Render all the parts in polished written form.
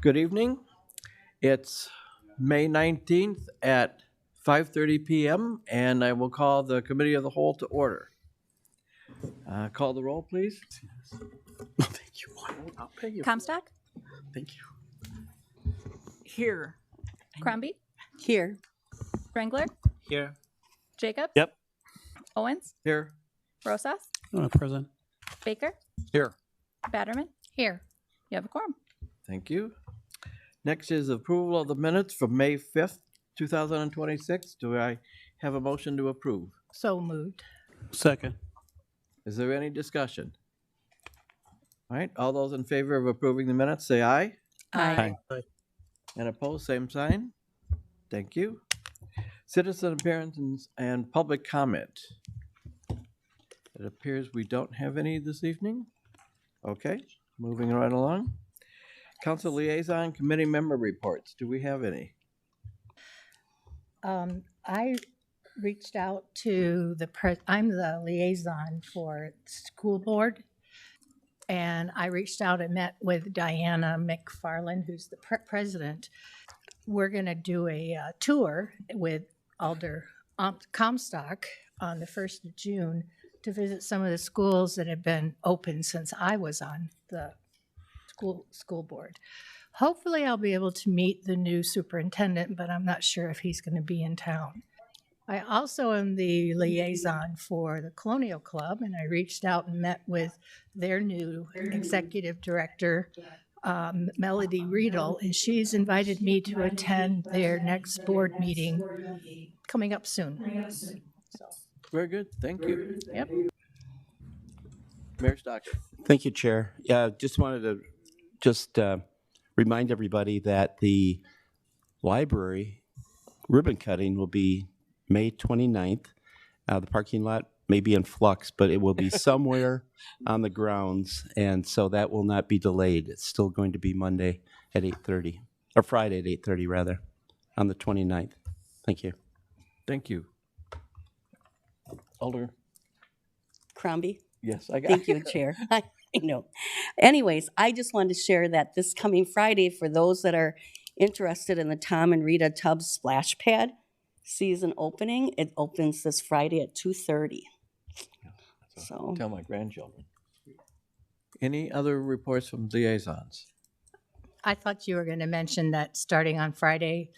Good evening. It's May 19th at 5:30 p.m., and I will call the Committee of the Whole to order. Call the roll, please. No, thank you. I'll pay you. Comstock? Thank you. Here. Crombie? Here. Strangler? Here. Jacobs? Yep. Owens? Here. Rosas? Present. Baker? Here. Batterman? Here. You have a quorum. Thank you. Next is approval of the minutes from May 5th, 2026. Do I have a motion to approve? So moved. Second. Is there any discussion? All right, all those in favor of approving the minutes, say aye. Aye. And opposed, same sign. Thank you. Citizen appearances and public comment. It appears we don't have any this evening. Okay, moving right along. Council liaison committee member reports. Do we have any? I reached out to I'm the liaison for school board. And I reached out and met with Diana McFarland, who's the president. We're going to do a tour with Alder Comstock on the 1st of June to visit some of the schools that have been open since I was on the school board. Hopefully I'll be able to meet the new superintendent, but I'm not sure if he's going to be in town. I also am the liaison for the Colonial Club, and I reached out and met with their new executive director, Melody Riedel, and she's invited me to attend their next board meeting coming up soon. Very good, thank you. Yep. Mayor Stocker. Thank you, Chair. Yeah, just wanted to remind everybody that the library ribbon cutting will be May 29th. The parking lot may be in flux, but it will be somewhere on the grounds, and so that will not be delayed. It's still going to be Monday at 8:30, or Friday at 8:30 rather, on the 29th. Thank you. Thank you. Alder. Crombie? Yes, I got Thank you, Chair. I know. Anyways, I just wanted to share that this coming Friday, for those that are interested in the Tom and Rita Tubbs Splash Pad season opening, it opens this Friday at 2:30. So Tell my grandchildren. Any other reports from liaisons? I thought you were going to mention that starting on Friday,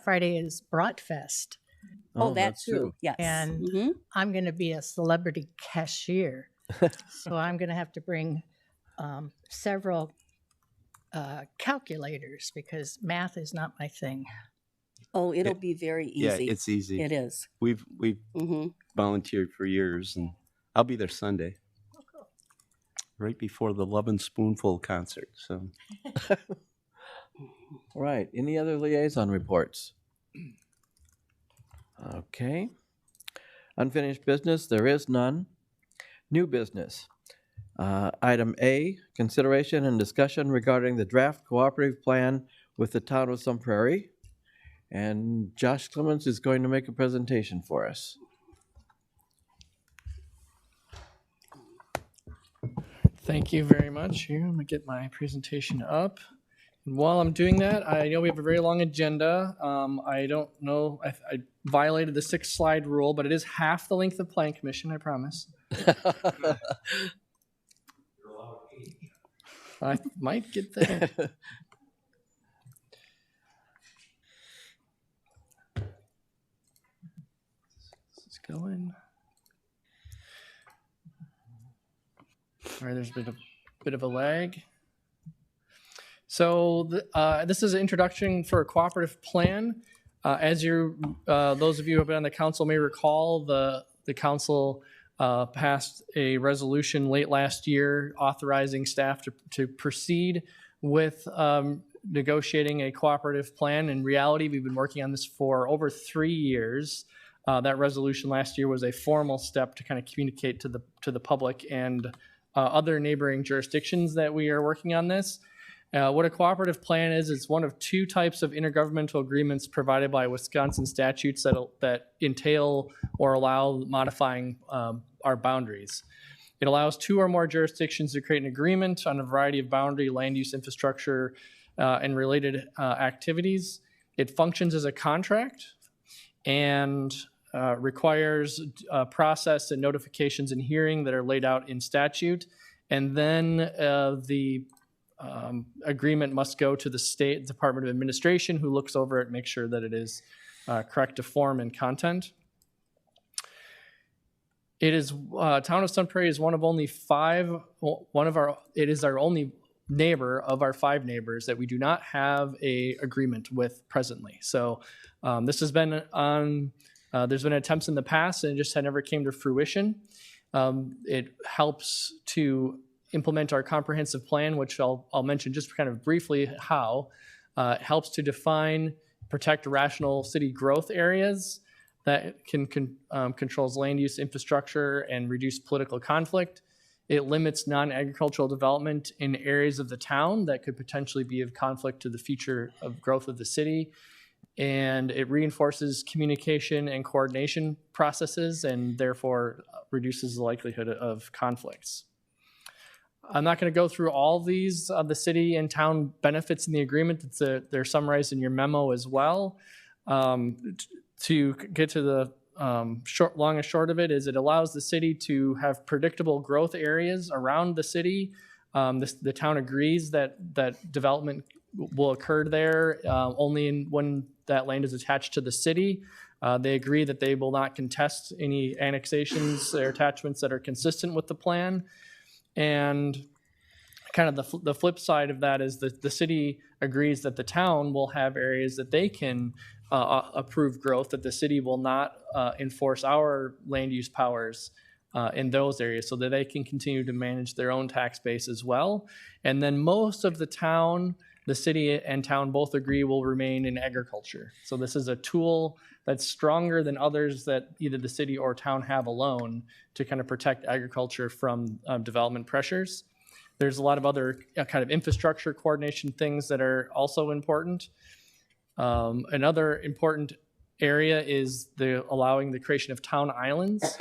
Friday is Bratfest, oh, that that's too. true. Yes. and Mhm. I'm going to be a celebrity cashier. So I'm going to have to bring several calculators because math is not my thing. Oh, it'll be very easy. Yeah, it's easy. It is. We've Mm-hmm. volunteered for years, and I'll be there Sunday, right before the Love and Spoonful concert. So All right, any other liaison reports? Okay. Unfinished business, there is none. New business. Item A, consideration and discussion regarding the draft cooperative plan with the town of Sun Prairie. And Josh Clemens is going to make a presentation for us. Thank you very much. Here, I'm gonna get my presentation up. And while I'm doing that, I know we have a very long agenda. I don't know, I violated the 6-slide rule, but it is half the length of Plan Commission, I promise. I might get there. It's going. All right, there's a bit of a lag. So this is an introduction for a cooperative plan. As those of you who have been on the council may recall, the council passed a resolution late last year authorizing staff to proceed with negotiating a cooperative plan. In reality, we've been working on this for over 3 years. That resolution last year was a formal step to kind of communicate to the public and other neighboring jurisdictions that we are working on this. What a cooperative plan is, it's one of 2 types of intergovernmental agreements provided by Wisconsin statutes that entail or allow modifying our boundaries. It allows 2 or more jurisdictions to create an agreement on a variety of boundary, land use, infrastructure, and related activities. It functions as a contract and requires process and notifications and hearing that are laid out in statute. And then the agreement must go to the State Department of Administration, who looks over it, makes sure that it is correct to form and content. It is Town of Sun Prairie is one of only 5. It is our only neighbor of our 5 neighbors that we do not have a agreement with presently. So this has been on. There's been attempts in the past, and it just had never came to fruition. It helps to implement our comprehensive plan, which I'll mention just kind of briefly how. It helps to define, protect rational city growth areas that controls land use, infrastructure, and reduce political conflict. It limits non-agricultural development in areas of the town that could potentially be of conflict to the future of growth of the city. And it reinforces communication and coordination processes and therefore reduces the likelihood of conflicts. I'm not going to go through all these the city and town benefits in the agreement. They're summarized in your memo as well. To get to the long and short of it is it allows the city to have predictable growth areas around the city. The town agrees that development will occur there only when that land is attached to the city. They agree that they will not contest any annexations or attachments that are consistent with the plan. And kind of the flip side of that is that the city agrees that the town will have areas that they can approve growth, that the city will not enforce our land use powers in those areas, so that they can continue to manage their own tax base as well. And then most of the town, the city and town both agree will remain in agriculture. So this is a tool that's stronger than others that either the city or town have alone to kind of protect agriculture from development pressures. There's a lot of other kind of infrastructure coordination things that are also important. Another important area is allowing the creation of town islands.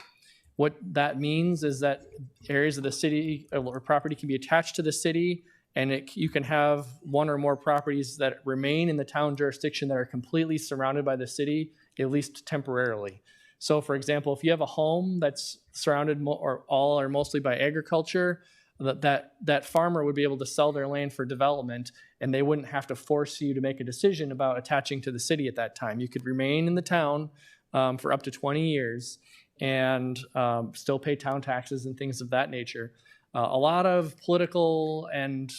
What that means is that areas of the city or property can be attached to the city, and you can have 1 or more properties that remain in the town jurisdiction that are completely surrounded by the city, at least temporarily. So for example, if you have a home that's surrounded all or mostly by agriculture, that farmer would be able to sell their land for development, and they wouldn't have to force you to make a decision about attaching to the city at that time. You could remain in the town for up to 20 years and still pay town taxes and things of that nature. A lot of political and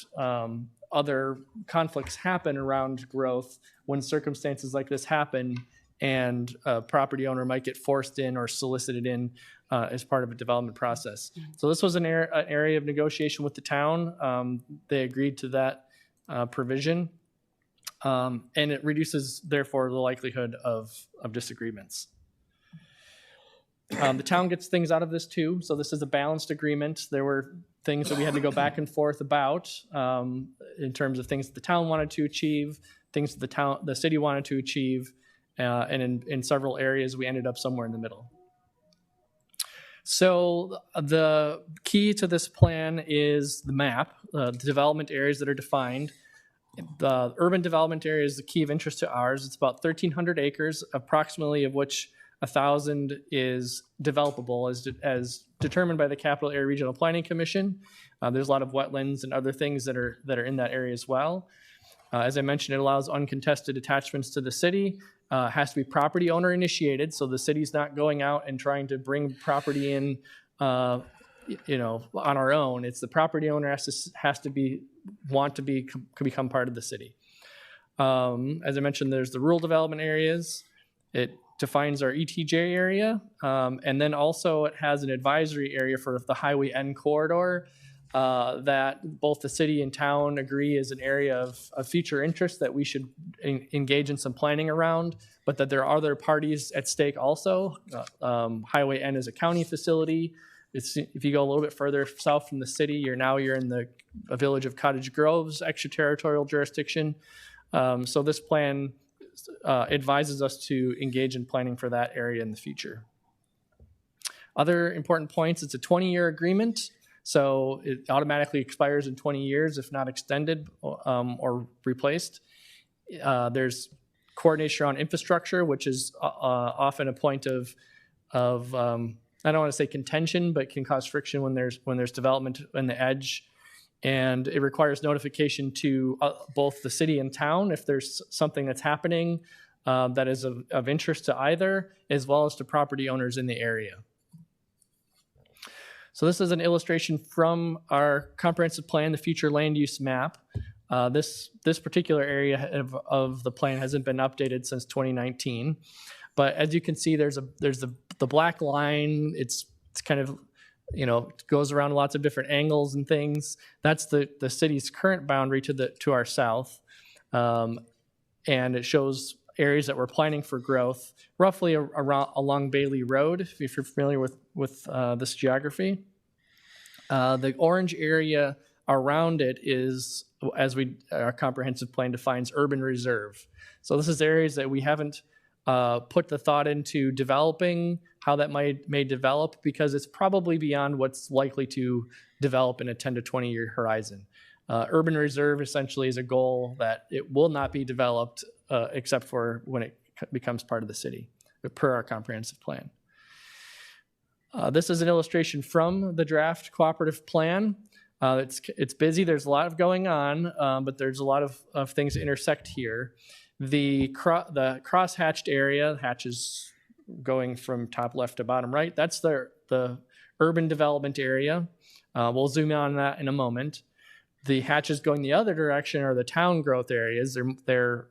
other conflicts happen around growth when circumstances like this happen, and a property owner might get forced in or solicited in as part of a development process. So this was an area of negotiation with the town. They agreed to that provision, and it reduces, therefore, the likelihood of disagreements. The town gets things out of this too. So this is a balanced agreement. There were things that we had to go back and forth about in terms of things that the town wanted to achieve, things that the city wanted to achieve, and in several areas we ended up somewhere in the middle. So the key to this plan is the map, the development areas that are defined. The urban development area is the key of interest to ours. It's about 1,300 acres, approximately of which 1,000 is developable as determined by the Capital Area Regional Planning Commission. There's a lot of wetlands and other things that are in that area as well. As I mentioned, it allows uncontested attachments to the city. Has to be property owner initiated, so the city's not going out and trying to bring property in, on our own. It's the property owner has to become part of the city. As I mentioned, there's the rural development areas. It defines our ETJ area, and then also it has an advisory area for the Highway N corridor that both the city and town agree is an area of future interest that we should engage in some planning around, but that there are other parties at stake also. Highway N is a county facility. If you go a little bit further south from the city, you're in the village of Cottage Grove's extraterritorial jurisdiction. So this plan advises us to engage in planning for that area in the future. Other important points, it's a 20-year agreement, so it automatically expires in 20 years if not extended or replaced. There's coordination around infrastructure, which is often a point of I don't want to say contention, but can cause friction when there's development in the edge. And it requires notification to both the city and town if there's something that's happening that is of interest to either, as well as to property owners in the area. So this is an illustration from our comprehensive plan, the future land use map. This particular area of the plan hasn't been updated since 2019. But as you can see, there's the black line. It's kind of, it goes around lots of different angles and things. That's the city's current boundary to our south. And it shows areas that we're planning for growth, roughly along Bailey Road, if you're familiar with this geography. The orange area around it is, as our comprehensive plan defines, urban reserve. So this is areas that we haven't put the thought into developing, how that may develop, because it's probably beyond what's likely to develop in a 10 to 20 year horizon. Urban reserve essentially is a goal that it will not be developed except for when it becomes part of the city, per our comprehensive plan. This is an illustration from the draft cooperative plan. It's busy, there's a lot going on, but there's a lot of things that intersect here. The cross-hatched area, hatches going from top left to bottom right, that's the urban development area. We'll zoom in on that in a moment. The hatches going the other direction are the town growth areas. They're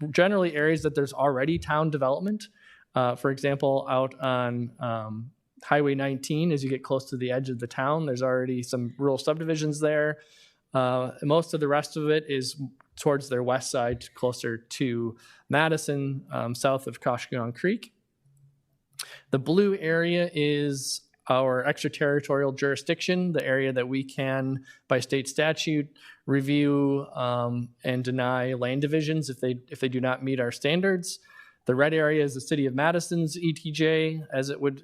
generally areas that there's already town development. For example, out on Highway 19, as you get close to the edge of the town, there's already some rural subdivisions there. Most of the rest of it is towards their west side, closer to Madison, south of Koshkonong Creek. The blue area is our extraterritorial jurisdiction, the area that we can, by state statute, review and deny land divisions if they do not meet our standards. The red area is the city of Madison's ETJ, as it would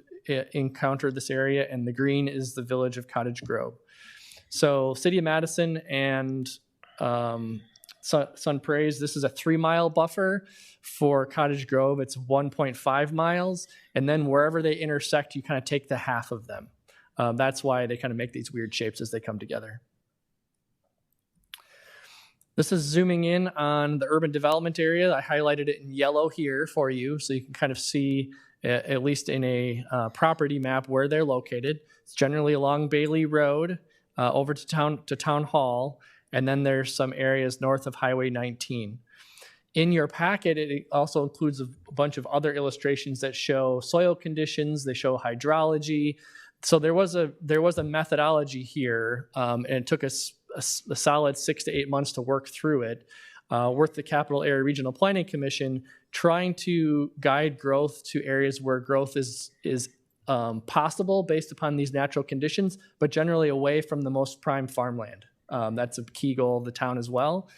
encounter this area, and the green is the village of Cottage Grove. So city of Madison and Sun Prairie, this is a 3-mile buffer. For Cottage Grove, it's 1.5 miles. And then wherever they intersect, you kind of take the half of them. That's why they kind of make these weird shapes as they come together. This is zooming in on the urban development area. I highlighted it in yellow here for you, so you can kind of see, at least in a property map, where they're located. It's generally along Bailey Road, over to Town Hall, and then there's some areas north of Highway 19. In your packet, it also includes a bunch of other illustrations that show soil conditions, they show hydrology. So there was a methodology here, and it took us a solid 6 to 8 months to work through it, with the Capital Area Regional Planning Commission, trying to guide growth to areas where growth is possible based upon these natural conditions, but generally away from the most prime farmland. That's a key goal of the town as well.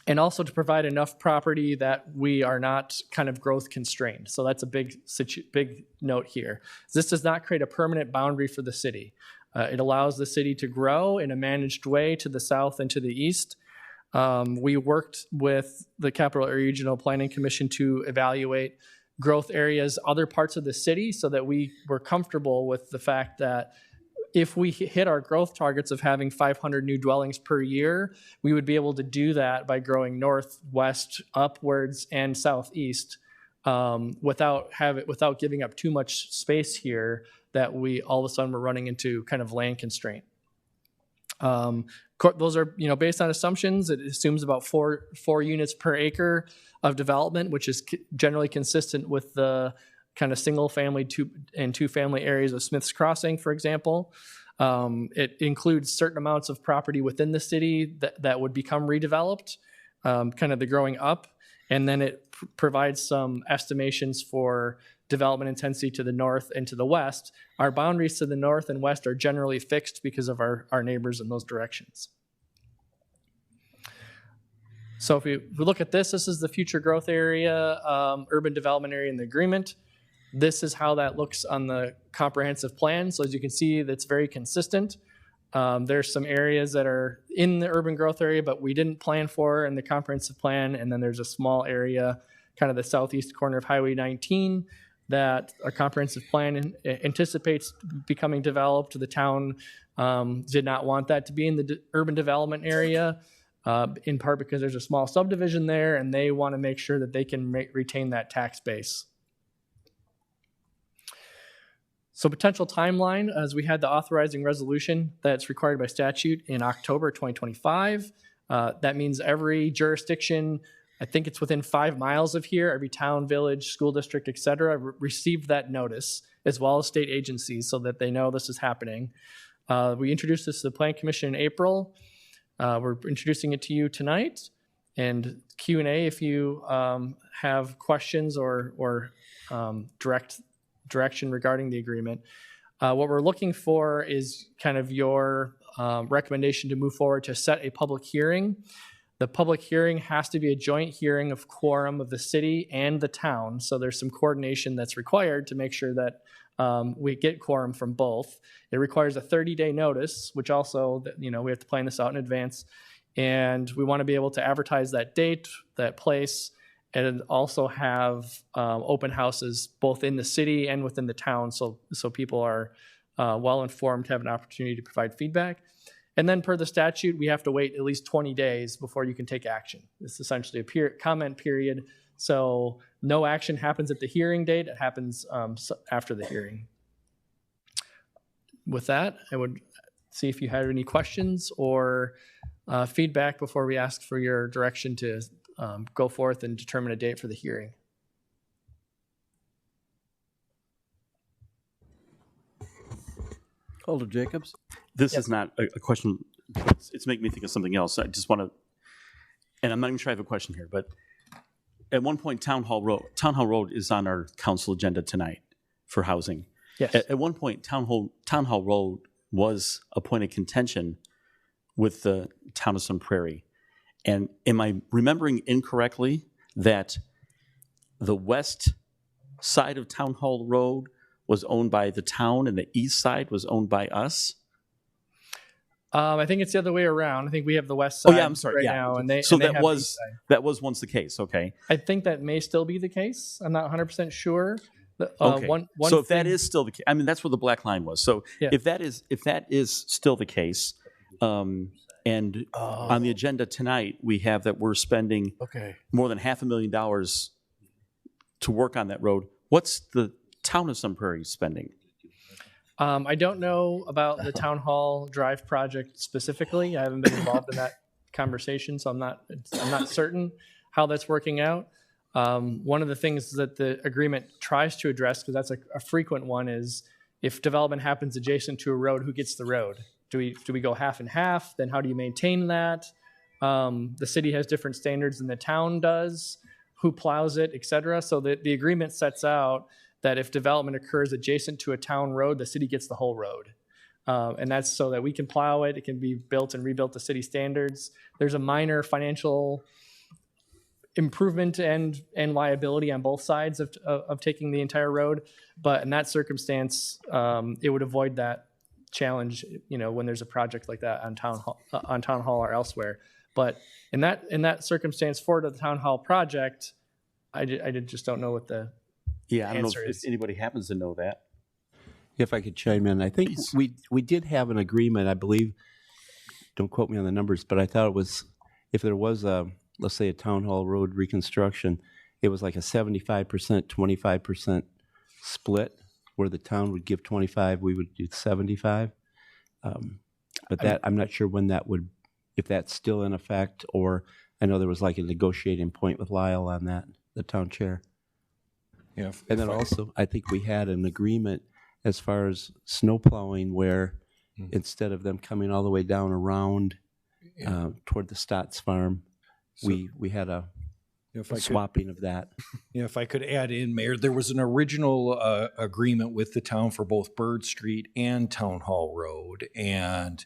And also to provide enough property that we are not kind of growth constrained. So that's a big note here. This does not create a permanent boundary for the city. It allows the city to grow in a managed way to the south and to the east. We worked with the Capital Area Regional Planning Commission to evaluate growth areas, other parts of the city, so that we were comfortable with the fact that if we hit our growth targets of having 500 new dwellings per year, we would be able to do that by growing north, west, upwards, and southeast, without giving up too much space here that we all of a sudden were running into kind of land constraint. Those are based on assumptions. It assumes about four units per acre of development, which is generally consistent with the kind of single family and two family areas of Smith's Crossing, for example. It includes certain amounts of property within the city that would become redeveloped, kind of the growing up. And then it provides some estimations for development intensity to the north and to the west. Our boundaries to the north and west are generally fixed because of our neighbors in those directions. So if we look at this is the future growth area, urban development area in the agreement. This is how that looks on the comprehensive plan. So as you can see, that's very consistent. There's some areas that are in the urban growth area, but we didn't plan for in the comprehensive plan. And then there's a small area, kind of the southeast corner of Highway 19, that a comprehensive plan anticipates becoming developed. The town did not want that to be in the urban development area, in part because there's a small subdivision there, and they want to make sure that they can retain that tax base. So potential timeline, as we had the authorizing resolution that's required by statute in October 2025. That means every jurisdiction, I think it's within 5 miles of here, every town, village, school district, et cetera, received that notice, as well as state agencies, so that they know this is happening. We introduced this to the Plan Commission in April. We're introducing it to you tonight. And Q&A if you have questions or direction regarding the agreement. What we're looking for is kind of your recommendation to move forward to set a public hearing. The public hearing has to be a joint hearing of quorum of the city and the town. So there's some coordination that's required to make sure that we get quorum from both. It requires a 30-day notice, which also, we have to plan this out in advance. And we want to be able to advertise that date, that place, and also have open houses both in the city and within the town, so people are well informed, have an opportunity to provide feedback. And then per the statute, we have to wait at least 20 days before you can take action. It's essentially a comment period. So no action happens at the hearing date. It happens after the hearing. With that, I would see if you had any questions or feedback before we ask for your direction to go forth and determine a date for the hearing. Alder Jacobs? This is not a question. It's making me think of something else. I just want to, and I'm not even sure I have a question here, but at one point, Town Hall Road is on our council agenda tonight for housing. Yes. At one point, Town Hall Road was a point of contention with the town of Sun Prairie. And am I remembering incorrectly that the west side of Town Hall Road was owned by the town and the east side was owned by us? I think it's the other way around. I think we have the west side right now, and they so and they that have the east was side. once the case. Okay. I think that may still be the case. I'm not 100% sure. Okay. One so if thing, that is still the case, I mean that's where the black line was. So Yeah. if that is still the case, and on the agenda tonight we have that we're spending more than $500,000 to work on that road. What's the town of Sun Prairie spending? I don't know about the Town Hall Drive project specifically. I haven't been involved in that conversation, so I'm not certain how that's working out. One of the things that the agreement tries to address, because that's a frequent one, is if development happens adjacent to a road, who gets the road? Do we go half and half? Then how do you maintain that? The city has different standards than the town does. Who plows it, et cetera. So the agreement sets out that if development occurs adjacent to a town road, the city gets the whole road. And that's so that we can plow it. It can be built and rebuilt to city standards. There's a minor financial improvement and liability on both sides of taking the entire road. But in that circumstance, it would avoid that challenge, when there's a project like that on Town Hall or elsewhere. But in that circumstance for the Town Hall project, I just don't know what the Yeah, I don't know answer if is. anybody happens to know that. If I could chime in, I think we did have an agreement, I believe, don't quote me on the numbers, but I thought it was, if there was let's say a Town Hall Road reconstruction, it was like a 75%, 25% split, where the town would give 25, we would do 75. But that, I'm not sure when that would, if that's still in effect, or I know there was like a negotiating point with Lyle on that, the town chair. Yeah, And then also, I think we had an agreement as far as snow plowing where instead of them coming all the way down around toward the Stotts farm, we had a swapping of that. if I could add in, Mayor, there was an original agreement with the town for both Bird Street and Town Hall Road, and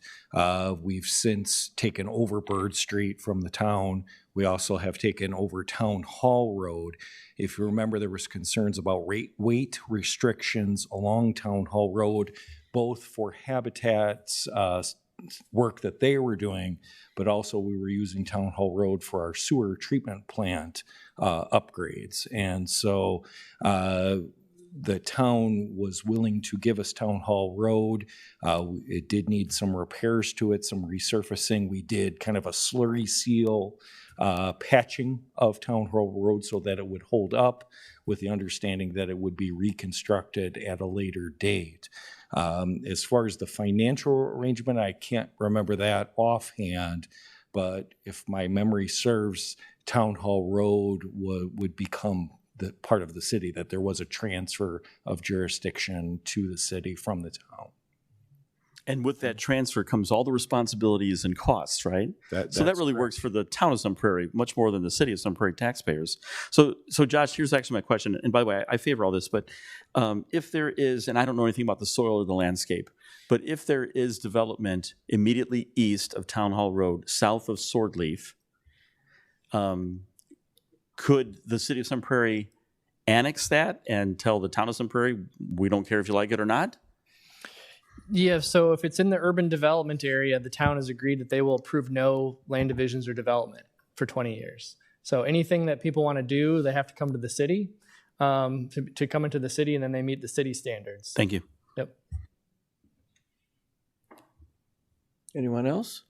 we've since taken over Bird Street from the town. We also have taken over Town Hall Road. If you remember, there was concerns about weight restrictions along Town Hall Road, both for Habitat's work that they were doing, but also we were using Town Hall Road for our sewer treatment plant upgrades. And so the town was willing to give us Town Hall Road. It did need some repairs to it, some resurfacing. We did kind of a slurry seal patching of Town Hall Road so that it would hold up, with the understanding that it would be reconstructed at a later date. As far as the financial arrangement, I can't remember that offhand, but if my memory serves, Town Hall Road would become the part of the city, that there was a transfer of jurisdiction to the city from the town. And with that transfer comes all the responsibilities and costs, right? So that that's really correct. works for the town of Sun Prairie much more than the city of Sun Prairie taxpayers. So Josh, here's actually my question. And by the way, I favor all this, but if there is, and I don't know anything about the soil or the landscape, but if there is development immediately east of Town Hall Road, south of Swordleaf, could the city of Sun Prairie annex that and tell the town of Sun Prairie, we don't care if you like it or not? Yeah, so if it's in the urban development area, the town has agreed that they will approve no land divisions or development for 20 years. So anything that people want to do, they have to come to the city, to come into the city, and then they meet the city standards. Thank you. Yep. Anyone else?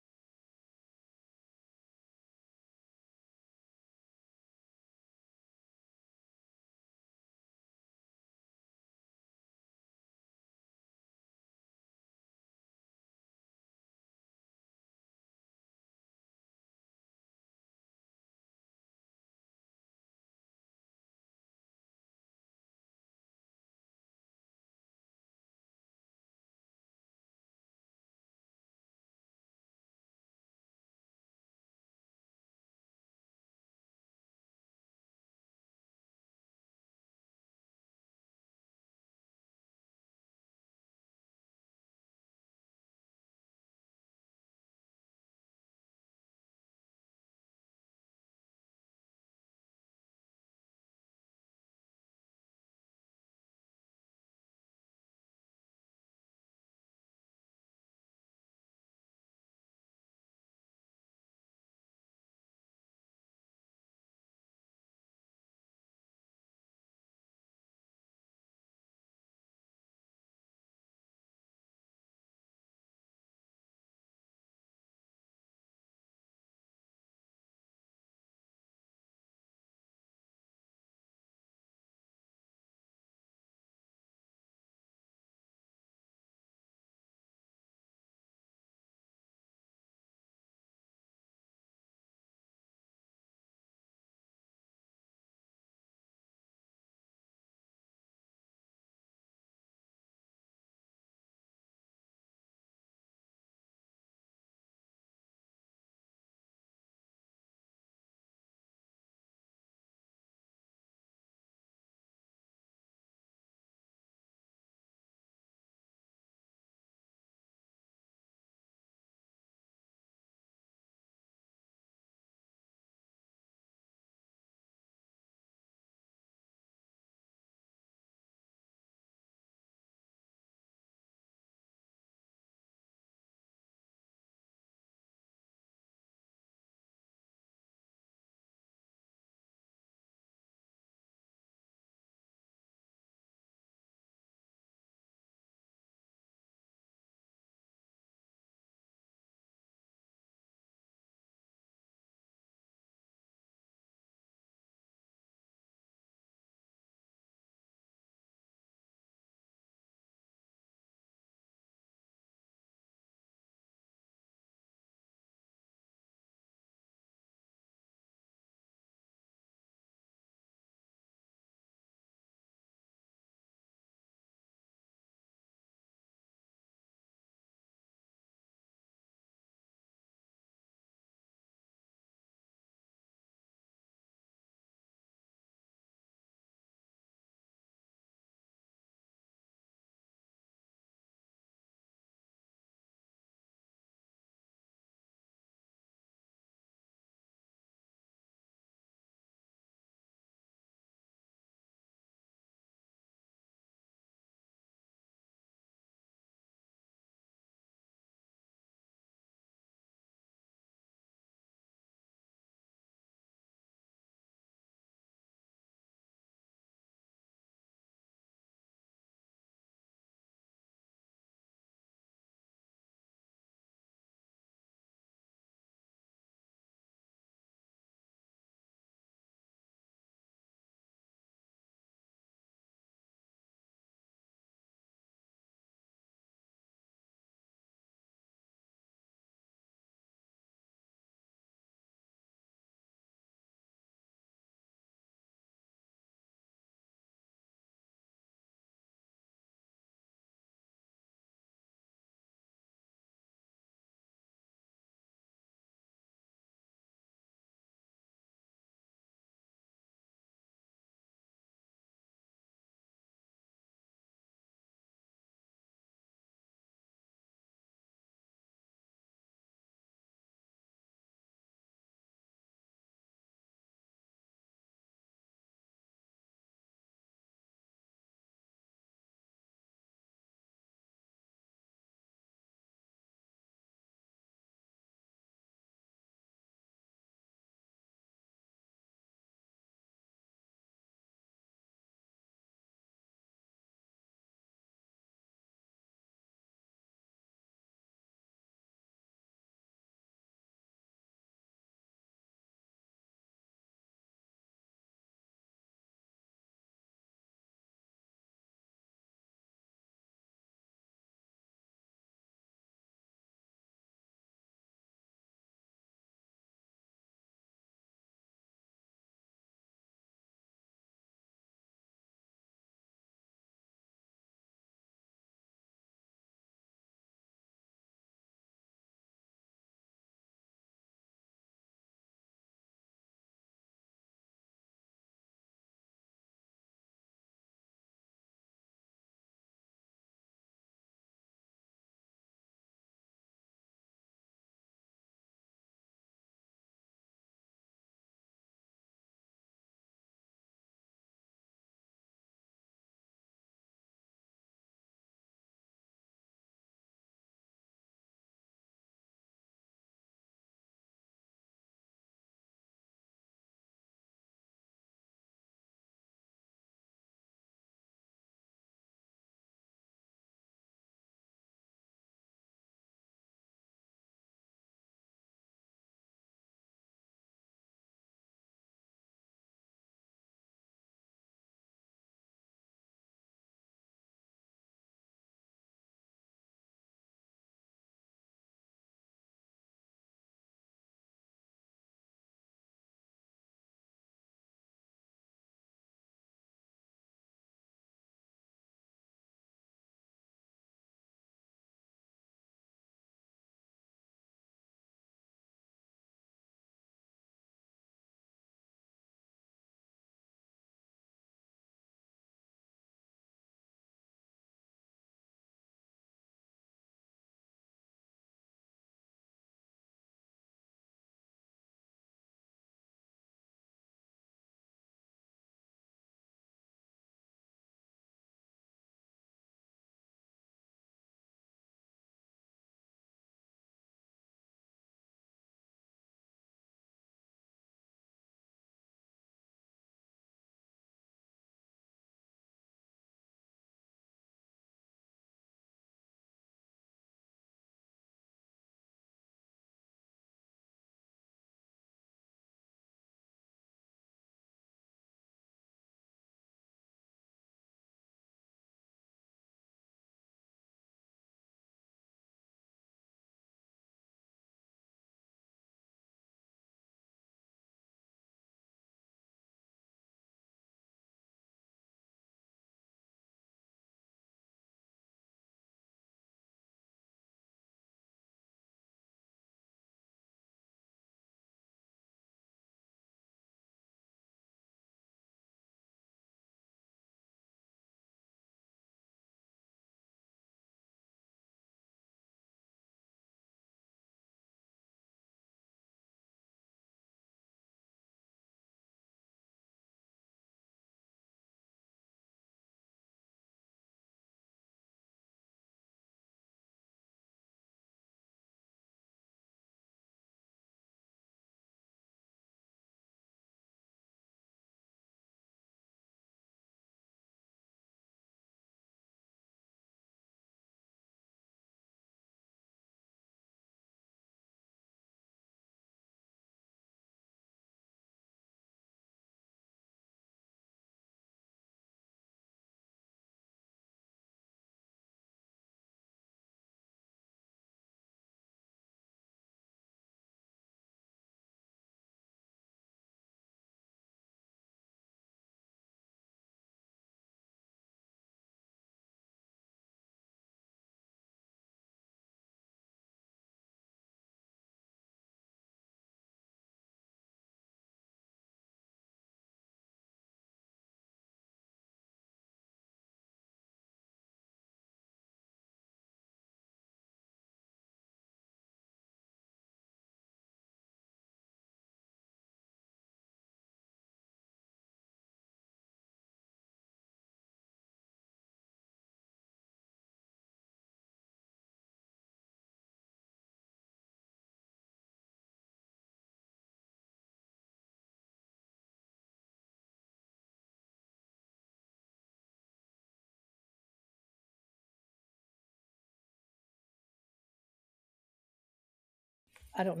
I don't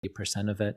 50% of it.